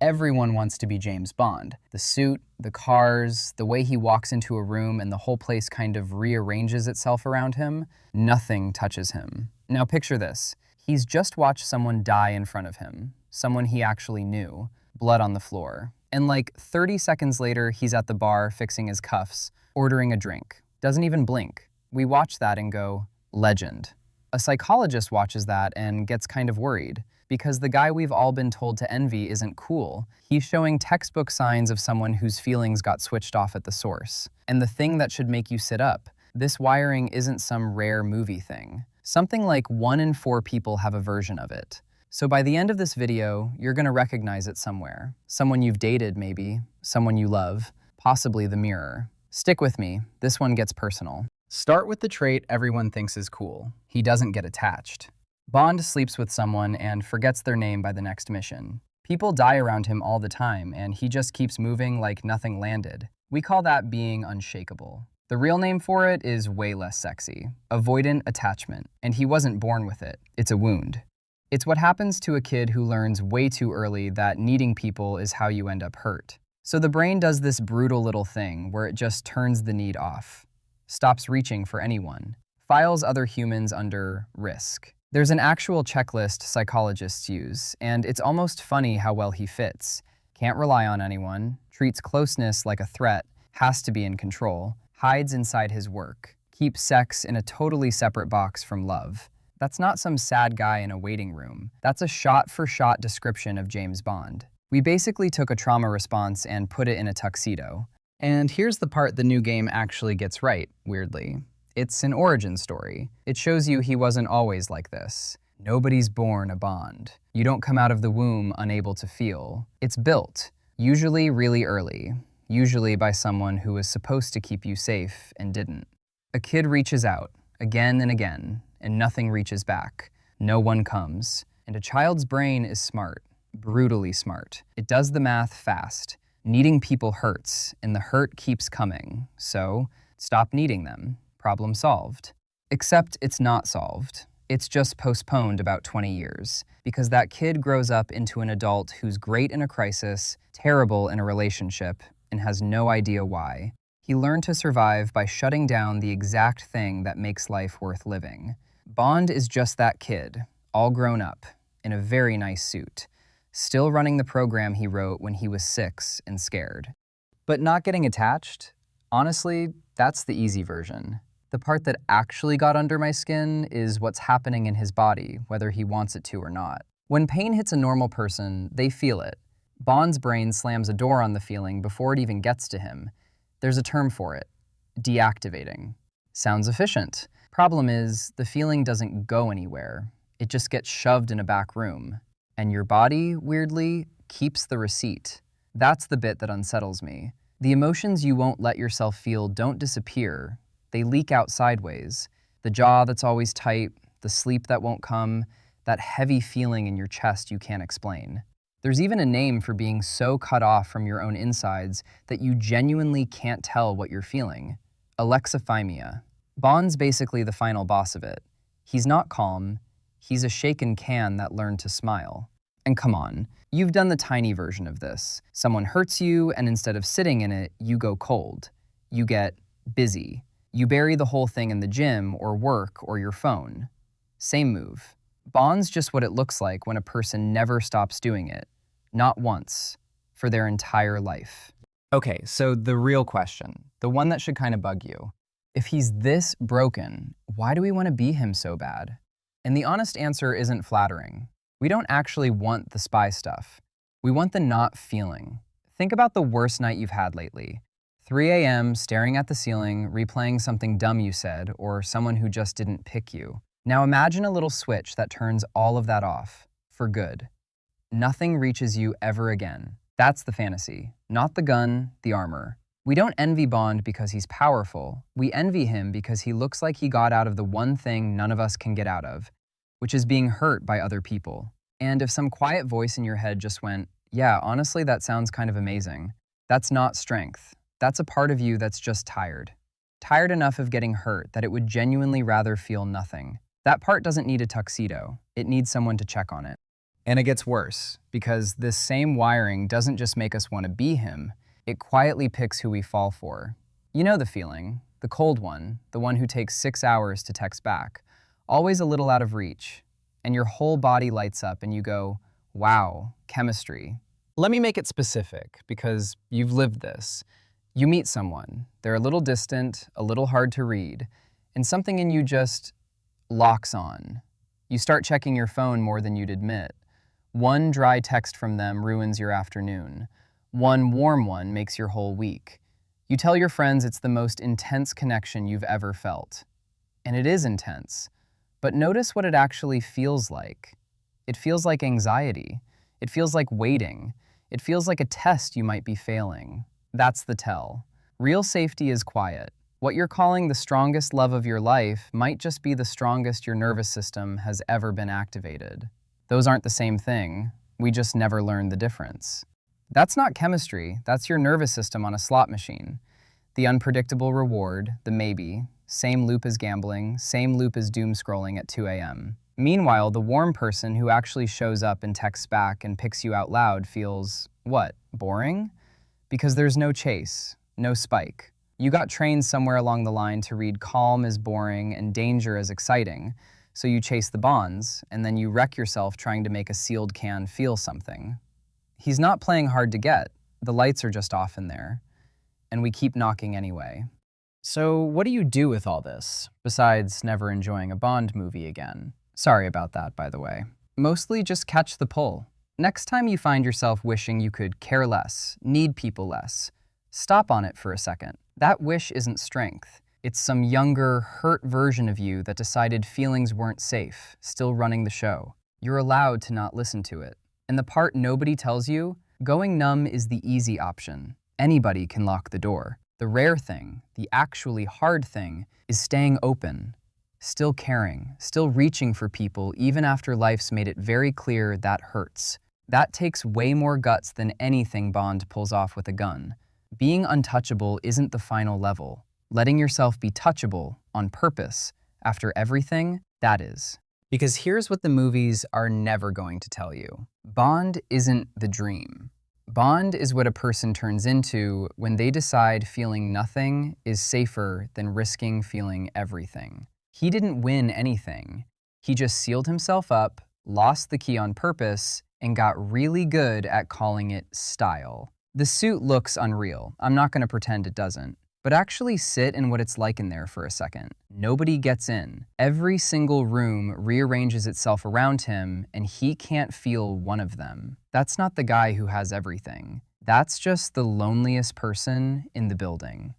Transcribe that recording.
Everyone wants to be James Bond. The suit, the cars, the way he walks into a room and the whole place kind of rearranges itself around him. Nothing touches him. Now picture this. He's just watched someone die in front of him. Someone he actually knew. Blood on the floor. And like 30 seconds later, he's at the bar fixing his cuffs, ordering a drink. Doesn't even blink. We watch that and go, legend. A psychologist watches that and gets kind of worried, because the guy we've all been told to envy isn't cool. He's showing textbook signs of someone whose feelings got switched off at the source. And the thing that should make you sit up, this wiring isn't some rare movie thing. Something like 1 in 4 people have a version of it. So by the end of this video, you're gonna recognize it somewhere. Someone you've dated, maybe. Someone you love. Possibly the mirror. Stick with me. This one gets personal. Start with the trait everyone thinks is cool. He doesn't get attached. Bond sleeps with someone and forgets their name by the next mission. People die around him all the time, and he just keeps moving like nothing landed. We call that being unshakable. The real name for it is way less sexy. Avoidant attachment. And he wasn't born with it. It's a wound. It's what happens to a kid who learns way too early that needing people is how you end up hurt. So the brain does this brutal little thing where it just turns the need off. Stops reaching for anyone. Files other humans under risk. There's an actual checklist psychologists use, and it's almost funny how well he fits. Can't rely on anyone, treats closeness like a threat, has to be in control, hides inside his work, keeps sex in a totally separate box from love. That's not some sad guy in a waiting room. That's a shot-for-shot description of James Bond. We basically took a trauma response and put it in a tuxedo. And here's the part the new game actually gets right, weirdly. It's an origin story. It shows you he wasn't always like this. Nobody's born a Bond. You don't come out of the womb unable to feel. It's built, usually really early, usually by someone who was supposed to keep you safe and didn't. A kid reaches out, again and again, and nothing reaches back. No one comes. And a child's brain is smart, brutally smart. It does the math fast. Needing people hurts, and the hurt keeps coming. So, stop needing them. Problem solved. Except it's not solved. It's just postponed about 20 years, because that kid grows up into an adult who's great in a crisis, terrible in a relationship, and has no idea why. He learned to survive by shutting down the exact thing that makes life worth living. Bond is just that kid, all grown up, in a very nice suit, still running the program he wrote when he was 6 and scared. But not getting attached? Honestly, that's the easy version. The part that actually got under my skin is what's happening in his body, whether he wants it to or not. When pain hits a normal person, they feel it. Bond's brain slams a door on the feeling before it even gets to him. There's a term for it. Deactivating. Sounds efficient. Problem is, the feeling doesn't go anywhere. It just gets shoved in a back room. And your body, weirdly, keeps the receipt. That's the bit that unsettles me. The emotions you won't let yourself feel don't disappear. They leak out sideways. The jaw that's always tight, the sleep that won't come, that heavy feeling in your chest you can't explain. There's even a name for being so cut off from your own insides that you genuinely can't tell what you're feeling. Alexithymia. Bond's basically the final boss of it. He's not calm. He's a shaken can that learned to smile. And come on, you've done the tiny version of this. Someone hurts you, and instead of sitting in it, you go cold. You get busy. You bury the whole thing in the gym or work or your phone. Same move. Bond's just what it looks like when a person never stops doing it. Not once. For their entire life. Okay, so the real question, the one that should kind of bug you. If he's this broken, why do we want to be him so bad? And the honest answer isn't flattering. We don't actually want the spy stuff. We want the not feeling. Think about the worst night you've had lately. 3 a.m., staring at the ceiling, replaying something dumb you said, or someone who just didn't pick you. Now imagine a little switch that turns all of that off, for good. Nothing reaches you ever again. That's the fantasy, not the gun, the armor. We don't envy Bond because he's powerful. We envy him because he looks like he got out of the one thing none of us can get out of, which is being hurt by other people. And if some quiet voice in your head just went, yeah, honestly, that sounds kind of amazing, that's not strength. That's a part of you that's just tired. Tired enough of getting hurt that it would genuinely rather feel nothing. That part doesn't need a tuxedo. It needs someone to check on it. And it gets worse, because this same wiring doesn't just make us want to be him, it quietly picks who we fall for. You know the feeling, the cold one, the one who takes 6 hours to text back, always a little out of reach, and your whole body lights up and you go, wow, chemistry. Let me make it specific, because you've lived this. You meet someone, they're a little distant, a little hard to read, and something in you just locks on. You start checking your phone more than you'd admit. One dry text from them ruins your afternoon. One warm one makes your whole week. You tell your friends it's the most intense connection you've ever felt. And it is intense. But notice what it actually feels like. It feels like anxiety. It feels like waiting. It feels like a test you might be failing. That's the tell. Real safety is quiet. What you're calling the strongest love of your life might just be the strongest your nervous system has ever been activated. Those aren't the same thing. We just never learned the difference. That's not chemistry. That's your nervous system on a slot machine. The unpredictable reward, the maybe, same loop as gambling, same loop as doom scrolling at 2 a.m. Meanwhile, the warm person who actually shows up and texts back and picks you out loud feels, what, boring? Because there's no chase, no spike. You got trained somewhere along the line to read calm as boring and danger as exciting, so you chase the bonds, and then you wreck yourself trying to make a sealed can feel something. He's not playing hard to get. The lights are just off in there. And we keep knocking anyway. So what do you do with all this, besides never enjoying a Bond movie again? Sorry about that, by the way. Mostly just catch the pull. Next time you find yourself wishing you could care less, need people less, stop on it for a second. That wish isn't strength. It's some younger, hurt version of you that decided feelings weren't safe, still running the show. You're allowed to not listen to it. And the part nobody tells you, going numb is the easy option. Anybody can lock the door. The rare thing, the actually hard thing, is staying open, still caring, still reaching for people even after life's made it very clear that hurts. That takes way more guts than anything Bond pulls off with a gun. Being untouchable isn't the final level. Letting yourself be touchable on purpose after everything, that is. Because here's what the movies are never going to tell you. Bond isn't the dream. Bond is what a person turns into when they decide feeling nothing is safer than risking feeling everything. He didn't win anything. He just sealed himself up, lost the key on purpose, and got really good at calling it style. The suit looks unreal. I'm not going to pretend it doesn't. But actually sit in what it's like in there for a second. Nobody gets in. Every single room rearranges itself around him, and he can't feel one of them. That's not the guy who has everything. That's just the loneliest person in the building.